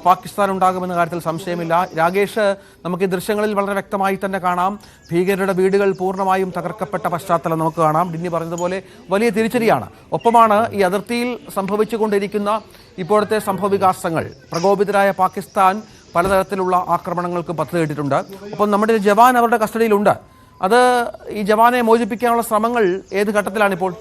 പാകിസ്ഥാൻ ഉണ്ടാകുമെന്ന കാര്യത്തിൽ സംശയമില്ല. രാകേഷ്, നമുക്ക് ഈ ദൃശ്യങ്ങളിൽ വളരെ വ്യക്തമായി തന്നെ കാണാം ഭീകരരുടെ വീടുകൾ പൂർണ്ണമായും തകർക്കപ്പെട്ട പശ്ചാത്തലം നമുക്ക് കാണാം. ഡിന്നി പറഞ്ഞതുപോലെ വലിയ തിരിച്ചടിയാണ്. ഒപ്പമാണ് ഈ അതിർത്തിയിൽ സംഭവിച്ചുകൊണ്ടിരിക്കുന്ന ഇപ്പോഴത്തെ സംഭവവികാസങ്ങൾ. പ്രകോപിതരായ പാകിസ്ഥാൻ പലതരത്തിലുള്ള ആക്രമണങ്ങൾക്ക് പദ്ധതിയിട്ടിട്ടുണ്ട്. ഒപ്പം നമ്മുടെ ജവാൻ അവരുടെ കസ്റ്റഡിയിലുണ്ട്. അത് ഈ ജവാനെ മോചിപ്പിക്കാനുള്ള ശ്രമങ്ങൾ ഏത് ഘട്ടത്തിലാണിപ്പോൾ?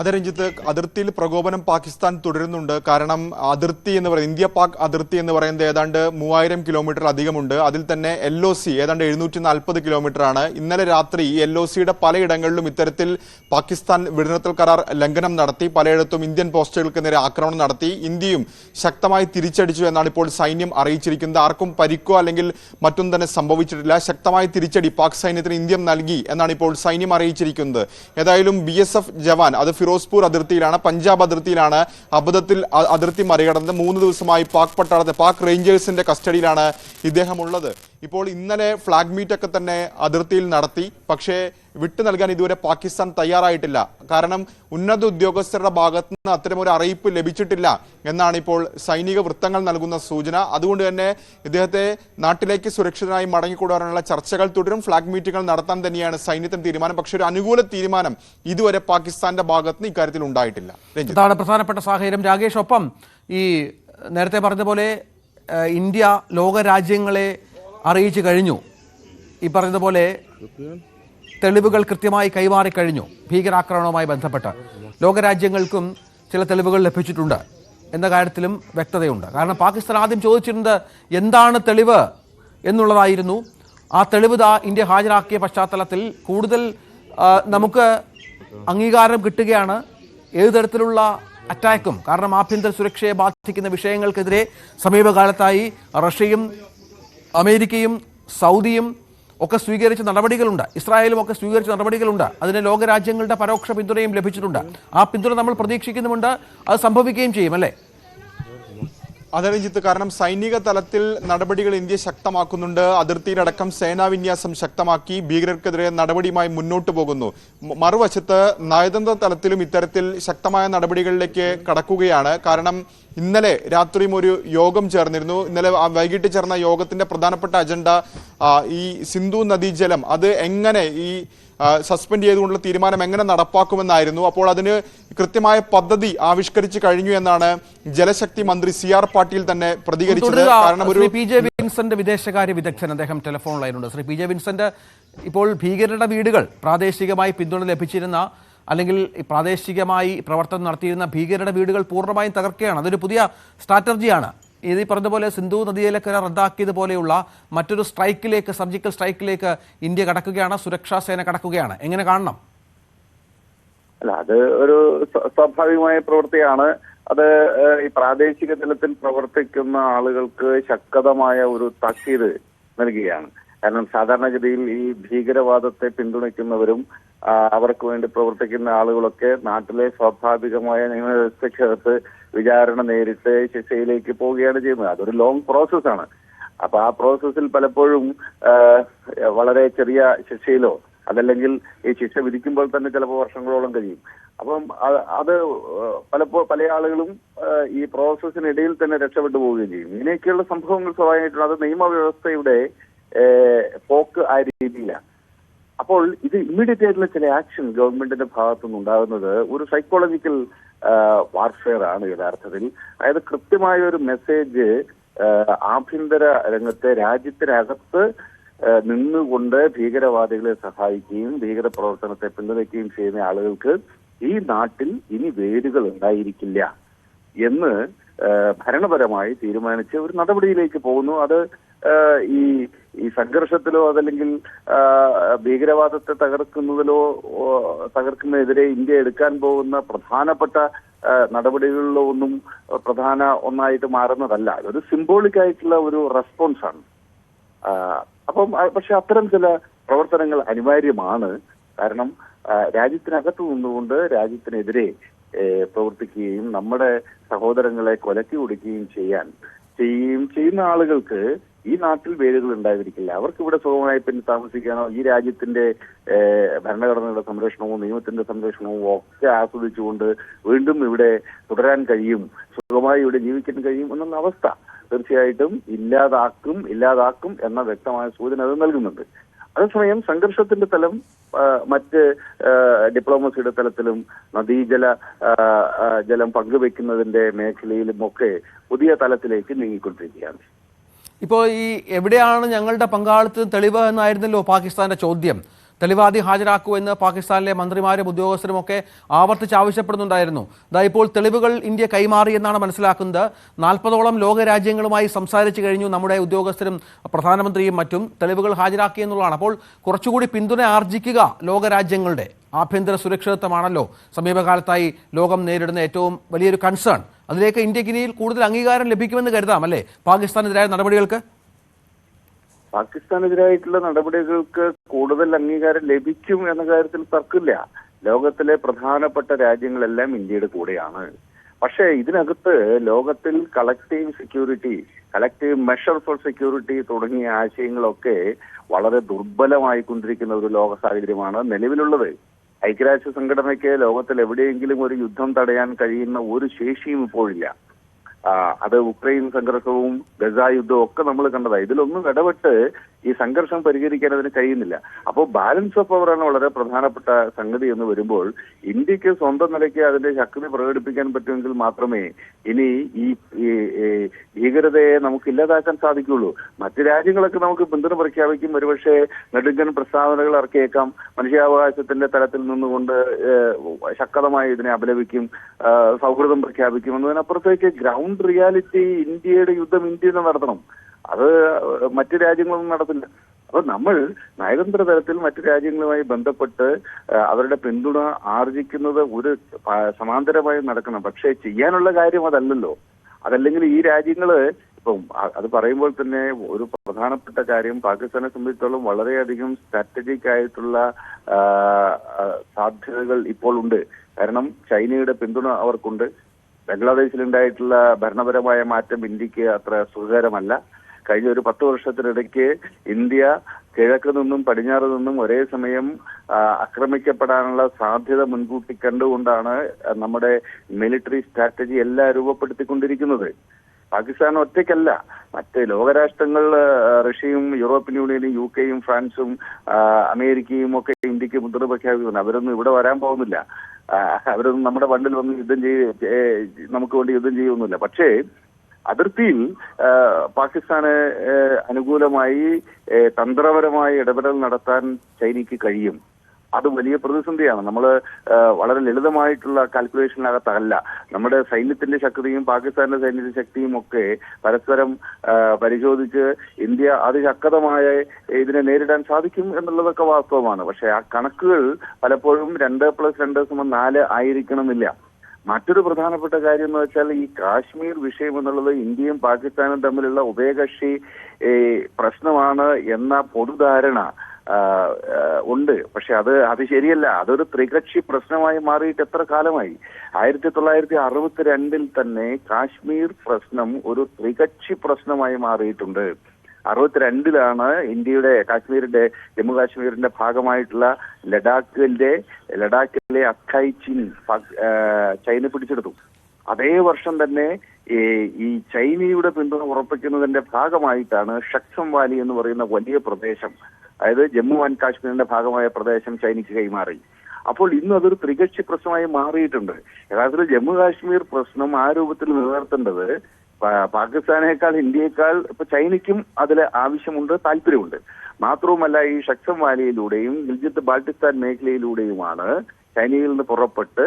അതെ രഞ്ജിത്ത്, അതിർത്തിയിൽ പ്രകോപനം പാകിസ്ഥാൻ തുടരുന്നുണ്ട്. കാരണം അതിർത്തി എന്ന് പറയുന്നത്, ഇന്ത്യ പാക് അതിർത്തി എന്ന് പറയുന്നത് ഏതാണ്ട് 3000 കിലോമീറ്റർ അധികമുണ്ട്. അതിൽ തന്നെ LOC ഏതാണ്ട് 740 കിലോമീറ്റർ ആണ്. ഇന്നലെ രാത്രി ഈ LOCയുടെ പലയിടങ്ങളിലും ഇത്തരത്തിൽ പാകിസ്ഥാൻ വെടിനിർത്തൽ കരാർ ലംഘനം നടത്തി. പലയിടത്തും ഇന്ത്യൻ പോസ്റ്റുകൾക്ക് നേരെ ആക്രമണം നടത്തി. ഇന്ത്യയും ശക്തമായി തിരിച്ചടിച്ചു എന്നാണ് ഇപ്പോൾ സൈന്യം അറിയിച്ചിരിക്കുന്നത്. ആർക്കും പരിക്കോ അല്ലെങ്കിൽ മറ്റൊന്നും തന്നെ സംഭവിച്ചിട്ടില്ല. ശക്തമായ തിരിച്ചടി പാക് സൈന്യത്തിന് ഇന്ത്യ നൽകി എന്നാണ് ഇപ്പോൾ സൈന്യം അറിയിച്ചിരിക്കുന്നത്. ഏതായാലും BSF ജവാൻ, അത് ഫിറോസ്പൂർ അതിർത്തിയിലാണ്, പഞ്ചാബ് അതിർത്തിയിലാണ് അബദ്ധത്തിൽ അതിർത്തി മറികടന്നത്. 3 ദിവസമായി പാക് പട്ടാളത്തെ, പാക് റേഞ്ചേഴ്സിന്റെ കസ്റ്റഡിയിലാണ് ഇദ്ദേഹം ഉള്ളത്. ഇപ്പോൾ ഇന്നലെ ഫ്ലാഗ് മീറ്റ് ഒക്കെ തന്നെ അതിർത്തിയിൽ നടത്തി. പക്ഷേ വിട്ടു നൽകാൻ ഇതുവരെ പാകിസ്ഥാൻ തയ്യാറായിട്ടില്ല. കാരണം ഉന്നത ഉദ്യോഗസ്ഥരുടെ ഭാഗത്തു നിന്ന് അത്തരമൊരു അറിയിപ്പ് ലഭിച്ചിട്ടില്ല എന്നാണ് ഇപ്പോൾ സൈനിക വൃത്തങ്ങൾ നൽകുന്ന സൂചന. അതുകൊണ്ട് തന്നെ ഇദ്ദേഹത്തെ നാട്ടിലേക്ക് സുരക്ഷിതനായി മടങ്ങിക്കൊണ്ടുവരാനുള്ള ചർച്ചകൾ തുടരും. ഫ്ലാഗ് മീറ്റുകൾ നടത്താൻ തന്നെയാണ് സൈന്യത്തിന് തീരുമാനം. പക്ഷേ ഒരു അനുകൂല തീരുമാനം ഇതുവരെ പാകിസ്ഥാന്റെ ഭാഗത്ത് നിന്ന് ഇക്കാര്യത്തിൽ ഉണ്ടായിട്ടില്ല. ഇതാണ് പ്രധാനപ്പെട്ട സാഹചര്യം. രാകേഷ്, ഒപ്പം ഈ നേരത്തെ പറഞ്ഞതുപോലെ ഇന്ത്യ ലോകരാജ്യങ്ങളെ അറിയിച്ചു കഴിഞ്ഞു. ഈ പറഞ്ഞതുപോലെ തെളിവുകൾ കൃത്യമായി കൈമാറിക്കഴിഞ്ഞു. ഭീകരാക്രമണവുമായി ബന്ധപ്പെട്ട് ലോകരാജ്യങ്ങൾക്കും ചില തെളിവുകൾ ലഭിച്ചിട്ടുണ്ട് എന്ന കാര്യത്തിലും വ്യക്തതയുണ്ട്. കാരണം പാകിസ്ഥാൻ ആദ്യം ചോദിച്ചിരുന്നത് എന്താണ് തെളിവ് എന്നുള്ളതായിരുന്നു. ആ തെളിവ് ഇന്ത്യ ഹാജരാക്കിയ പശ്ചാത്തലത്തിൽ കൂടുതൽ നമുക്ക് അംഗീകാരം കിട്ടുകയാണ് ഏത് തരത്തിലുള്ള അറ്റാക്കും. കാരണം ആഭ്യന്തര സുരക്ഷയെ ബാധിക്കുന്ന വിഷയങ്ങൾക്കെതിരെ സമീപകാലത്തായി റഷ്യയും അമേരിക്കയും സൗദിയും ഒക്കെ സ്വീകരിച്ച നടപടികളുണ്ട്. ഇസ്രായേലും ഒക്കെ സ്വീകരിച്ച നടപടികളുണ്ട്. അതിന് ലോകരാജ്യങ്ങളുടെ പരോക്ഷ പിന്തുണയും ലഭിച്ചിട്ടുണ്ട്. ആ പിന്തുണ നമ്മൾ പ്രതീക്ഷിക്കുന്നുമുണ്ട്. അത് സംഭവിക്കുകയും ചെയ്യും, അല്ലേ? അതെ രഞ്ജിത്ത്, കാരണം സൈനിക തലത്തിൽ നടപടികൾ ഇന്ത്യ ശക്തമാക്കുന്നുണ്ട്. അതിർത്തിയിലടക്കം സേനാവിന്യാസം ശക്തമാക്കി ഭീകരർക്കെതിരെ നടപടിയുമായി മുന്നോട്ട് പോകുന്നു. മറുവശത്ത് നയതന്ത്ര തലത്തിലും ഇത്തരത്തിൽ ശക്തമായ നടപടികളിലേക്ക് കടക്കുകയാണ്. കാരണം ഇന്നലെ രാത്രിയും ഒരു യോഗം ചേർന്നിരുന്നു. ഇന്നലെ വൈകിട്ട് ചേർന്ന യോഗത്തിന്റെ പ്രധാനപ്പെട്ട അജണ്ട ഈ സിന്ധു നദീജലം അത് എങ്ങനെ ഈ സസ്പെൻഡ് ചെയ്തുകൊണ്ടുള്ള തീരുമാനം എങ്ങനെ നടപ്പാക്കുമെന്നായിരുന്നു. അപ്പോൾ അതിന് കൃത്യമായ പദ്ധതി ആവിഷ്കരിച്ചു കഴിഞ്ഞു എന്നാണ് ജലശക്തി മന്ത്രി CR പാട്ടീൽ തന്നെ പ്രതികരിച്ചത്. കാരണം ഒരു PJ വിൻസെന്റ് വിദേശകാര്യ വിദഗ്ധൻ, അദ്ദേഹം ടെലിഫോൺ ലൈനുണ്ട്. ശ്രീ PJ വിൻസെന്റ്, ഇപ്പോൾ ഭീകരരുടെ വീടുകൾ പ്രാദേശികമായി പിന്തുണ ലഭിച്ചിരുന്ന അല്ലെങ്കിൽ പ്രാദേശികമായി പ്രവർത്തനം നടത്തിയിരുന്ന ഭീകരരുടെ വീടുകൾ പൂർണ്ണമായും തകർക്കുകയാണ്. അതൊരു പുതിയ സ്ട്രാറ്റജിയാണ്. ഇത് പറഞ്ഞതുപോലെ സിന്ധു നദിയിലേക്കര റദ്ദാക്കിയതുപോലെയുള്ള മറ്റൊരു സ്ട്രൈക്കിലേക്ക്, സർജിക്കൽ സ്ട്രൈക്കിലേക്ക് ഇന്ത്യ കടക്കുകയാണ്, സുരക്ഷാ സേന കടക്കുകയാണ്. എങ്ങനെ കാണണം? അല്ല, അത് ഒരു സ്വാഭാവികമായ പ്രവൃത്തിയാണ്. അത് ഈ പ്രാദേശിക തലത്തിൽ പ്രവർത്തിക്കുന്ന ആളുകൾക്ക് ശക്തമായ ഒരു താക്കീത് നൽകുകയാണ്. കാരണം സാധാരണഗതിയിൽ ഈ ഭീകരവാദത്തെ പിന്തുണയ്ക്കുന്നവരും അവർക്ക് വേണ്ടി പ്രവർത്തിക്കുന്ന ആളുകളൊക്കെ നാട്ടിലെ സ്വാഭാവികമായ നിയമവ്യവസ്ഥയ്ക്കകത്ത് വിചാരണ നേരിട്ട് ശിക്ഷയിലേക്ക് പോവുകയാണ് ചെയ്യുന്നത്. അതൊരു ലോങ് പ്രോസസ്സാണ്. അപ്പൊ ആ പ്രോസസ്സിൽ പലപ്പോഴും വളരെ ചെറിയ ശിക്ഷയിലോ അതല്ലെങ്കിൽ ഈ ശിക്ഷ വിധിക്കുമ്പോൾ തന്നെ ചിലപ്പോൾ വർഷങ്ങളോളം കഴിയും. അപ്പം അത് പല ആളുകളും ഈ പ്രോസസ്സിനിടയിൽ തന്നെ രക്ഷപ്പെട്ടു പോവുകയും ചെയ്യും. ഇങ്ങനെയൊക്കെയുള്ള സംഭവങ്ങൾ സ്വാഭാവികമായിട്ടുള്ള അത് നിയമവ്യവസ്ഥയുടെ പോക്ക് ആ രീതിയിലാണ്. അപ്പോൾ ഇത് ഇമ്മീഡിയറ്റ് ആയിട്ടുള്ള ചില ആക്ഷൻ ഗവൺമെന്റിന്റെ ഭാഗത്തുനിന്ന് ഉണ്ടാകുന്നത് ഒരു സൈക്കോളജിക്കൽ വാർഫെയർ ആണ് യഥാർത്ഥത്തിൽ. അതായത് കൃത്യമായ ഒരു മെസ്സേജ് ആഭ്യന്തര രംഗത്തെ രാജ്യത്തിനകത്ത് നിന്നുകൊണ്ട് ഭീകരവാദികളെ സഹായിക്കുകയും ഭീകര പ്രവർത്തനത്തെ പിന്തുണയ്ക്കുകയും ചെയ്യുന്ന ആളുകൾക്ക് ഈ നാട്ടിൽ ഇനി വേരുകൾ ഉണ്ടായിരിക്കില്ല എന്ന് ഭരണപരമായി തീരുമാനിച്ച് ഒരു നടപടിയിലേക്ക് പോകുന്നു. അത് ഈ സംഘർഷത്തിലോ അതല്ലെങ്കിൽ ഭീകരവാദത്തെ തകർക്കുന്നതിനെതിരെ ഇന്ത്യ എടുക്കാൻ പോകുന്ന പ്രധാനപ്പെട്ട നടപടികളിലോ ഒന്നും ഒന്നായിട്ട് മാറുന്നതല്ല. അതൊരു സിംബോളിക് ആയിട്ടുള്ള ഒരു റെസ്പോൺസാണ്. അപ്പം പക്ഷെ അത്തരം ചില പ്രവർത്തനങ്ങൾ അനിവാര്യമാണ്. കാരണം രാജ്യത്തിനകത്ത് നിന്നുകൊണ്ട് രാജ്യത്തിനെതിരെ പ്രവർത്തിക്കുകയും നമ്മുടെ സഹോദരങ്ങളെ കൊലക്കി ഒടുക്കുകയും ചെയ്യുന്ന ആളുകൾക്ക് ഈ നാട്ടിൽ വേരുകൾ ഉണ്ടായിരിക്കില്ല. അവർക്ക് ഇവിടെ സുഖമായി പിന്നെ താമസിക്കാനോ ഈ രാജ്യത്തിന്റെ ഭരണഘടനയുടെ സംരക്ഷണവും നിയമത്തിന്റെ സംരക്ഷണവും ഒക്കെ ആസ്വദിച്ചുകൊണ്ട് വീണ്ടും ഇവിടെ തുടരാൻ കഴിയും, സുഖമായി ഇവിടെ ജീവിക്കാൻ കഴിയും എന്നുള്ള അവസ്ഥ തീർച്ചയായിട്ടും ഇല്ലാതാക്കും എന്ന വ്യക്തമായ സൂചന അത് നൽകുന്നുണ്ട്. അതേസമയം സംഘർഷത്തിന്റെ തലം മറ്റ് ഡിപ്ലോമസിയുടെ തലത്തിലും ജലം പങ്കുവെക്കുന്നതിന്റെ മേഖലയിലും ഒക്കെ പുതിയ തലത്തിലേക്ക് നീങ്ങിക്കൊണ്ടിരിക്കുകയാണ്. ഇപ്പോൾ ഈ എവിടെയാണ് ഞങ്ങളുടെ പങ്കാളിത്തം തെളിവ് എന്നായിരുന്നല്ലോ പാകിസ്ഥാന്റെ ചോദ്യം. തെളിവാദി ഹാജരാക്കൂ എന്ന് പാകിസ്ഥാനിലെ മന്ത്രിമാരും ഉദ്യോഗസ്ഥരുമൊക്കെ ആവർത്തിച്ച് ആവശ്യപ്പെടുന്നുണ്ടായിരുന്നു. ഇപ്പോൾ തെളിവുകൾ ഇന്ത്യ കൈമാറി എന്നാണ് മനസ്സിലാക്കുന്നത്. 40ഓളം ലോകരാജ്യങ്ങളുമായി സംസാരിച്ചു കഴിഞ്ഞു നമ്മുടെ ഉദ്യോഗസ്ഥരും പ്രധാനമന്ത്രിയും മറ്റും. തെളിവുകൾ ഹാജരാക്കി എന്നുള്ളതാണ്. അപ്പോൾ കുറച്ചുകൂടി പിന്തുണ ആർജിക്കുക ലോകരാജ്യങ്ങളുടെ ആഭ്യന്തര സുരക്ഷിതത്വമാണല്ലോ സമീപകാലത്തായി ലോകം നേരിടുന്ന ഏറ്റവും വലിയൊരു കൺസേൺ. അതിലേക്ക് ഇന്ത്യക്ക് ഇനി കൂടുതൽ അംഗീകാരം ലഭിക്കുമെന്ന് കരുതാം അല്ലേ പാകിസ്ഥാനെതിരായ നടപടികൾക്ക്? പാകിസ്ഥാനെതിരായിട്ടുള്ള നടപടികൾക്ക് കൂടുതൽ അംഗീകാരം ലഭിക്കും എന്ന കാര്യത്തിൽ തർക്കമില്ല. ലോകത്തിലെ പ്രധാനപ്പെട്ട രാജ്യങ്ങളെല്ലാം ഇന്ത്യയുടെ കൂടെയാണ്. പക്ഷേ ഇതിനകത്ത് ലോകത്തിൽ collective security, collective measure for security തുടങ്ങിയ ആശയങ്ങളൊക്കെ വളരെ ദുർബലമായിക്കൊണ്ടിരിക്കുന്ന ഒരു ലോക സാഹചര്യമാണ് നിലവിലുള്ളത്. ഐക്യരാഷ്ട്ര സംഘടനയ്ക്ക് ലോകത്തിൽ എവിടെയെങ്കിലും ഒരു യുദ്ധം തടയാൻ കഴിയുന്ന ഒരു ശേഷിയും ഇപ്പോഴില്ല. അത് ഉക്രൈൻ സംഘർഷവും ഗസ യുദ്ധവും ഒക്കെ നമ്മൾ കണ്ടതാണ്. ഇതിലൊന്നും ഇടപെട്ട് ഈ സംഘർഷം പരിഹരിക്കാൻ അതിന് കഴിയുന്നില്ല. അപ്പോൾ ബാലൻസ് ഓഫ് പവർ ആണ് വളരെ പ്രധാനപ്പെട്ട സംഗതി എന്ന് വരുമ്പോൾ ഇന്ത്യക്ക് സ്വന്തം നിലയ്ക്ക് അതിന്റെ ശക്തി പ്രകടിപ്പിക്കാൻ പറ്റുമെങ്കിൽ മാത്രമേ ഇനി ഈ ഭീകരതയെ നമുക്ക് ഇല്ലാതാക്കാൻ സാധിക്കുള്ളൂ. മറ്റു രാജ്യങ്ങളൊക്കെ നമുക്ക് പിന്തുണ പ്രഖ്യാപിക്കും, ഒരുപക്ഷെ നെടുങ്കൻ പ്രസ്താവനകൾ ഇറക്കിയേക്കാം, മനുഷ്യാവകാശത്തിന്റെ തലത്തിൽ നിന്നുകൊണ്ട് ശക്തമായി ഇതിനെ അപലപിക്കും, സൗഹൃദം പ്രഖ്യാപിക്കും. എന്നതിനപ്പുറത്തേക്ക് ഗ്രൗണ്ട് റിയാലിറ്റി ഇന്ത്യയുടെ യുദ്ധം ഇന്ത്യ തന്നെ നടത്തണം. അത് മറ്റു രാജ്യങ്ങളൊന്നും നടത്തില്ല. അപ്പൊ നമ്മൾ നയതന്ത്ര തലത്തിൽ മറ്റു രാജ്യങ്ങളുമായി ബന്ധപ്പെട്ട് അവരുടെ പിന്തുണ ആർജിക്കുന്നത് ഒരു സമാന്തരമായി നടക്കണം. പക്ഷേ ചെയ്യാനുള്ള കാര്യം അതല്ലല്ലോ. അതല്ലെങ്കിൽ ഈ രാജ്യങ്ങള് ഇപ്പം അത് പറയുമ്പോൾ തന്നെ ഒരു പ്രധാനപ്പെട്ട കാര്യം, പാകിസ്ഥാനെ സംബന്ധിച്ചിടത്തോളം വളരെയധികം സ്ട്രാറ്റജിക് ആയിട്ടുള്ള സാധ്യതകൾ ഇപ്പോൾ ഉണ്ട്. കാരണം ചൈനയുടെ പിന്തുണ അവർക്കുണ്ട്. ബംഗ്ലാദേശിലുണ്ടായിട്ടുള്ള ഭരണപരമായ മാറ്റം ഇന്ത്യക്ക് അത്ര സുഖകരമല്ല. കഴിഞ്ഞ ഒരു 10 വർഷത്തിനിടയ്ക്ക് ഇന്ത്യ കിഴക്ക് നിന്നും പടിഞ്ഞാറ് നിന്നും ഒരേ സമയം ആക്രമിക്കപ്പെടാനുള്ള സാധ്യത മുൻകൂട്ടി കണ്ടുകൊണ്ടാണ് നമ്മുടെ മിലിറ്ററി സ്ട്രാറ്റജി എല്ലാം രൂപപ്പെടുത്തിക്കൊണ്ടിരിക്കുന്നത്. പാകിസ്ഥാൻ ഒറ്റയ്ക്കല്ല, മറ്റ് ലോകരാഷ്ട്രങ്ങൾ റഷ്യയും യൂറോപ്യൻ യൂണിയനും UK-യും ഫ്രാൻസും അമേരിക്കയും ഒക്കെ ഇന്ത്യക്ക് പിന്തുണ പ്രഖ്യാപിക്കുന്നു. അവരൊന്നും ഇവിടെ വരാൻ പോകുന്നില്ല. അവരൊന്നും നമ്മുടെ ഫണ്ടിൽ വന്ന് നമുക്ക് വേണ്ടി യുദ്ധം ചെയ്യുന്നില്ല. പക്ഷേ അതിർത്തിയിൽ പാകിസ്ഥാന് അനുകൂലമായി തന്ത്രപരമായി ഇടപെടൽ നടത്താൻ ചൈനയ്ക്ക് കഴിയും. അത് വലിയ പ്രതിസന്ധിയാണ്. നമ്മൾ വളരെ ലളിതമായിട്ടുള്ള കാൽക്കുലേഷനകത്തല്ല. നമ്മുടെ സൈന്യത്തിന്റെ ശക്തിയും പാകിസ്ഥാന്റെ സൈന്യത്തിന്റെ ശക്തിയും ഒക്കെ പരസ്പരം പരിശോധിച്ച് ഇന്ത്യ അതിശക്തമായ ഇതിനെ നേരിടാൻ സാധിക്കും എന്നുള്ളതൊക്കെ വാസ്തവമാണ്. പക്ഷെ ആ കണക്കുകൾ പലപ്പോഴും 2+2=4 ആയിരിക്കണമെന്നില്ല. മറ്റൊരു പ്രധാനപ്പെട്ട കാര്യം എന്ന് വെച്ചാൽ ഈ കാശ്മീർ വിഷയം എന്നുള്ളത് ഇന്ത്യയും പാകിസ്ഥാനും തമ്മിലുള്ള ഉഭയകക്ഷി പ്രശ്നമാണ് എന്ന പൊതുധാരണ ഉണ്ട്. പക്ഷെ അത് ശരിയല്ല. അതൊരു ത്രികക്ഷി പ്രശ്നമായി മാറിയിട്ട് എത്ര കാലമായി? 1962 തന്നെ കാശ്മീർ പ്രശ്നം ഒരു ത്രികക്ഷി പ്രശ്നമായി മാറിയിട്ടുണ്ട്. 62 ഇന്ത്യയുടെ ജമ്മു കാശ്മീരിന്റെ ഭാഗമായിട്ടുള്ള ലഡാക്കിലെ അക്കായ് ചിൻ ചൈന പിടിച്ചെടുത്തു. അതേ വർഷം തന്നെ ഈ ചൈനയുടെ പിന്തുണ ഉറപ്പിക്കുന്നതിന്റെ ഭാഗമായിട്ടാണ് ഷക്സം വാലി എന്ന് പറയുന്ന വലിയ പ്രദേശം, അതായത് ജമ്മു ആൻഡ് കാശ്മീരിന്റെ ഭാഗമായ പ്രദേശം ചൈനയ്ക്ക് കൈമാറി. അപ്പോൾ ഇന്ന് അതൊരു ത്രികക്ഷി പ്രശ്നമായി മാറിയിട്ടുണ്ട്. യഥാർത്ഥത്തിൽ ജമ്മു കാശ്മീർ പ്രശ്നം ആ രൂപത്തിൽ നിലനിർത്തേണ്ടത് പാകിസ്ഥാനേക്കാൾ ഇന്ത്യയേക്കാൾ ഇപ്പൊ ചൈനയ്ക്കും അതിൽ ആവശ്യമുണ്ട്, താല്പര്യമുണ്ട്. മാത്രവുമല്ല ഈ ഷക്സം വാലിയിലൂടെയും ഗിൽജിത്ത് ബാൾട്ടിസ്ഥാൻ മേഖലയിലൂടെയുമാണ് ചൈനയിൽ നിന്ന് പുറപ്പെട്ട്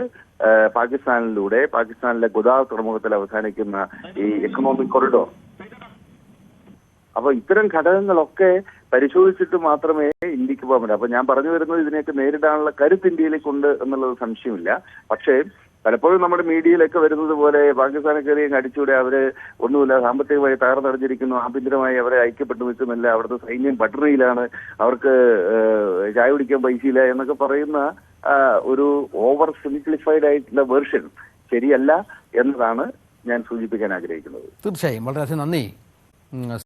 പാകിസ്ഥാനിലെ ഗുദാർ തുറമുഖത്തിൽ അവസാനിക്കുന്ന ഈ എക്കണോമിക് കൊറിഡോർ. അപ്പൊ ഇത്തരം ഘടകങ്ങളൊക്കെ പരിശോധിച്ചിട്ട് മാത്രമേ ഇന്ത്യക്ക് പോകാൻ പറ്റൂ. അപ്പൊ ഞാൻ പറഞ്ഞു വരുന്നത് ഇതിനെയൊക്കെ നേരിടാനുള്ള കരുത്ത് ഇന്ത്യയിലേക്കുണ്ട് എന്നുള്ളത് സംശയമില്ല. പക്ഷേ പലപ്പോഴും നമ്മുടെ മീഡിയയിലൊക്കെ വരുന്നത് പോലെ പാകിസ്ഥാനെ കയറി അടിച്ചൂടെ, അവര് ഒന്നുമില്ല, സാമ്പത്തികമായി തകർന്നടിഞ്ഞിരിക്കുന്നു, ആഭ്യന്തരമായി അവരെ ഐക്യപ്പെട്ടു നിൽക്കുന്നില്ല, അവിടുത്തെ സൈന്യം പട്ടിണിയിലാണ്, അവർക്ക് ചായ കുടിക്കാൻ പൈസയില്ല എന്നൊക്കെ പറയുന്ന ഒരു ഓവർ സിംപ്ലിഫൈഡ് ആയിട്ടുള്ള വേർഷൻ ശരിയല്ല എന്നതാണ് ഞാൻ സൂചിപ്പിക്കാൻ ആഗ്രഹിക്കുന്നത്. തീർച്ചയായും വളരെയധികം നന്ദി.